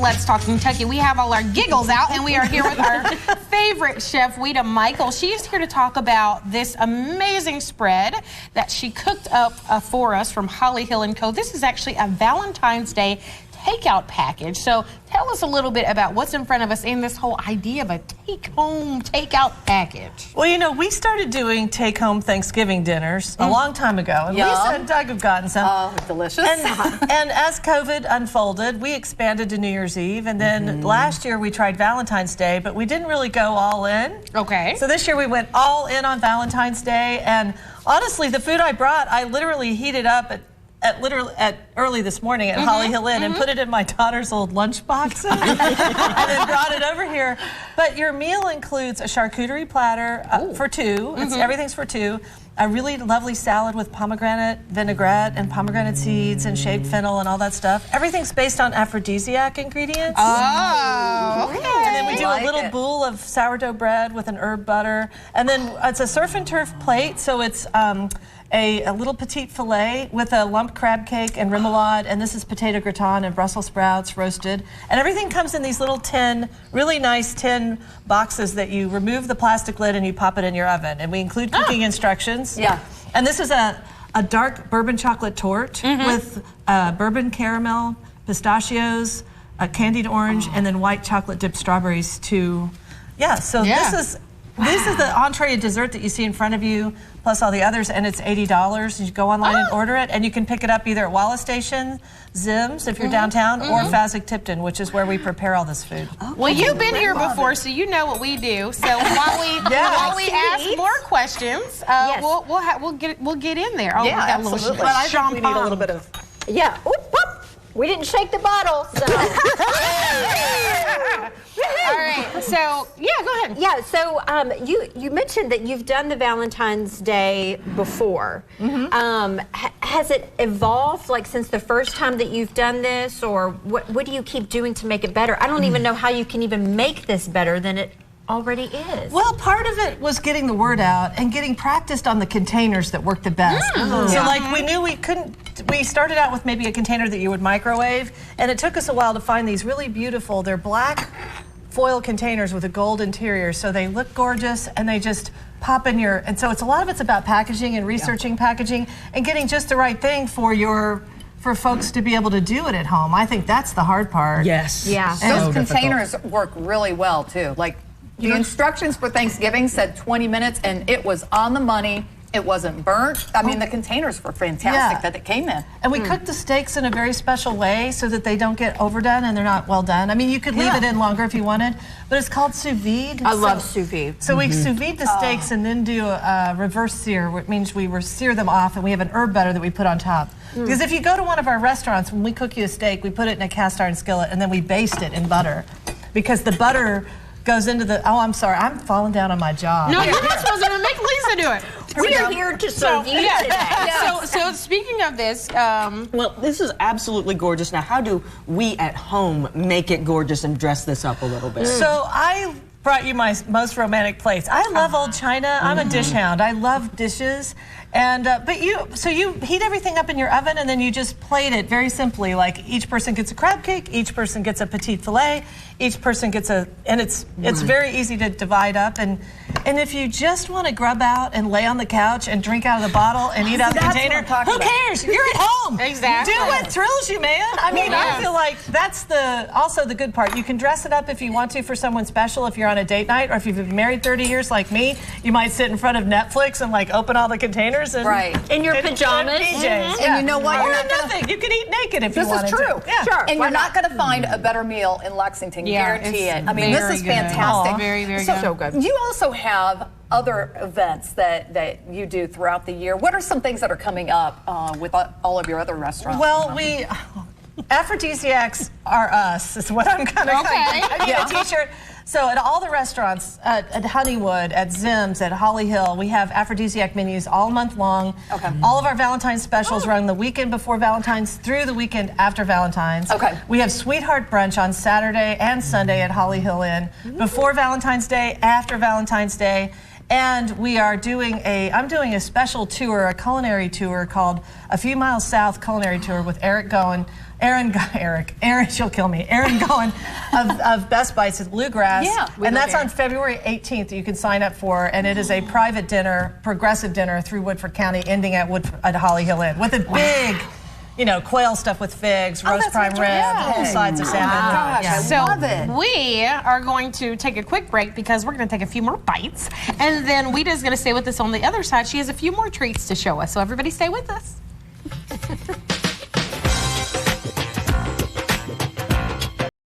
Let's Talk Kentucky. We have all our giggles out, and we are here with our favorite chef, Ouita Michael. She is here to talk about this amazing spread that she cooked up for us from Holly Hill & Co. This is actually a Valentine's Day takeout package. So tell us a little bit about what's in front of us in this whole idea of a take-home takeout package. Well, you know, we started doing take-home Thanksgiving dinners a long time ago, and Lisa and Doug have gotten some. Oh, delicious. And as COVID unfolded, we expanded to New Year's Eve, and then last year we tried Valentine's Day, but we didn't really go all in. Okay. So this year we went all in on Valentine's Day, and honestly, the food I brought, I literally heated up at early this morning at Holly Hill Inn and put it in my daughter's old lunch boxes and then brought it over here. But your meal includes a charcuterie platter for two. Everything's for two. A really lovely salad with pomegranate vinaigrette and pomegranate seeds and shaved fennel and all that stuff. Everything's based on aphrodisiac ingredients. Oh, okay. And then we do a little bowl of sourdough bread with an herb butter. And then it's a surf and turf plate, so it's a little petite filet with a lump crab cake and remoulade, and this is potato gratin and Brussels sprouts roasted. And everything comes in these little really nice tin boxes that you remove the plastic lid and you pop it in your oven. And we include cooking instructions. Yeah. And this is a dark bourbon chocolate torte with bourbon caramel, pistachios, candied orange, and then white chocolate dipped strawberries too. This is the entree and dessert that you see in front of you, plus all the others, and it's $80. You go online and order it, and you can pick it up either at Wallace Station, Zim's if you're downtown, or Fasig-Tipton, which is where we prepare all this food. Well, you've been here before, so you know what we do. So while we ask more questions, we'll get in there. Oh, yeah, we got absolutely. A little Well, I think we need a little bit of. Yeah. Oop, whoop. We didn't shake the bottle, so. All right. So go ahead. Yeah. So you mentioned that you've done the Valentine's Day before. Has it evolved like since the first time that you've done this, or what do you keep doing to make it better? I don't even know how you can even make this better than it already is. Well, part of it was getting the word out and getting practiced on the containers that work the best. So like we knew we started out with maybe a container that you would microwave, and it took us a while to find these really beautiful, they're black foil containers with a gold interior, so they look gorgeous and they just pop in your, and so it's a lot of it's about packaging and researching packaging and getting just the right thing for folks to be able to do it at home. I think that's the hard part. Yes. Yeah. Those containers work really well too. Like the instructions for Thanksgiving said 20 minutes, and it was on the money. It wasn't burnt. I mean, the containers were fantastic that it came in. And we cook the steaks in a very special way so that they don't get overdone and they're not well done. I mean, you could leave it in longer if you wanted, but it's called sous vide. I love sous vide. So we sous vide the steaks and then do a reverse sear, which means we sear them off, and we have an herb butter that we put on top. Because if you go to one of our restaurants, when we cook you a steak, we put it in a cast iron skillet and then we baste it in butter. Because the butter goes into the, I'm sorry, I'm falling down on my job. No, you're not supposed to make Lisa do it. We are here to serve you today. So speaking of this, well, this is absolutely gorgeous. Now, how do we at home make it gorgeous and dress this up a little bit? So I brought you my most romantic plates. I love old china. I'm a dish hound. I love dishes. And but you heat everything up in your oven, and then you just plate it very simply. Like each person gets a crab cake, each person gets a petite filet, each person gets and it's very easy to divide up. And if you just want to grub out and lay on the couch and drink out of the bottle and eat out of the container, who cares? You're at home. Exactly. Do what thrills you, man. I mean, I feel like that's also the good part. You can dress it up if you want to for someone special, if you're on a date night, or if you've been married 30 years like me, you might sit in front of Netflix and like open all the containers. And, in your pajamas. And you know what? Or nothing. You can eat naked if you want to. This is true. Yeah. Sure. And you're not going to find a better meal in Lexington. Guarantee it. I mean, this is fantastic. Very, very good. So good. You also have other events that you do throughout the year. What are some things that are coming up with all of your other restaurants? Well, aphrodisiacs are us, is what I'm kind of I need a t-shirt. So at all the restaurants, at Honeywood, at Zim's, at Holly Hill, we have aphrodisiac menus all month long. All of our Valentine's specials run the weekend before Valentine's through the weekend after Valentine's. We have Sweetheart Brunch on Saturday and Sunday at Holly Hill Inn, before Valentine's Day, after Valentine's Day. And we are doing I'm doing a special tour, a culinary tour called A Few Miles South Culinary Tour with Aaron, she'll kill me. Aaron Goen of Best Bites at Bluegrass. Yeah, and that's on February 18th. You can sign up for, and it is a private dinner, progressive dinner through Woodford County, ending at Holly Hill Inn with a big, quail stuffed with figs, roast prime rib, whole sides of salmon. Gosh, I love it. We are going to take a quick break because we're going to take a few more bites, and then Ouita's going to stay with us on the other side. She has a few more treats to show us, so everybody stay with us.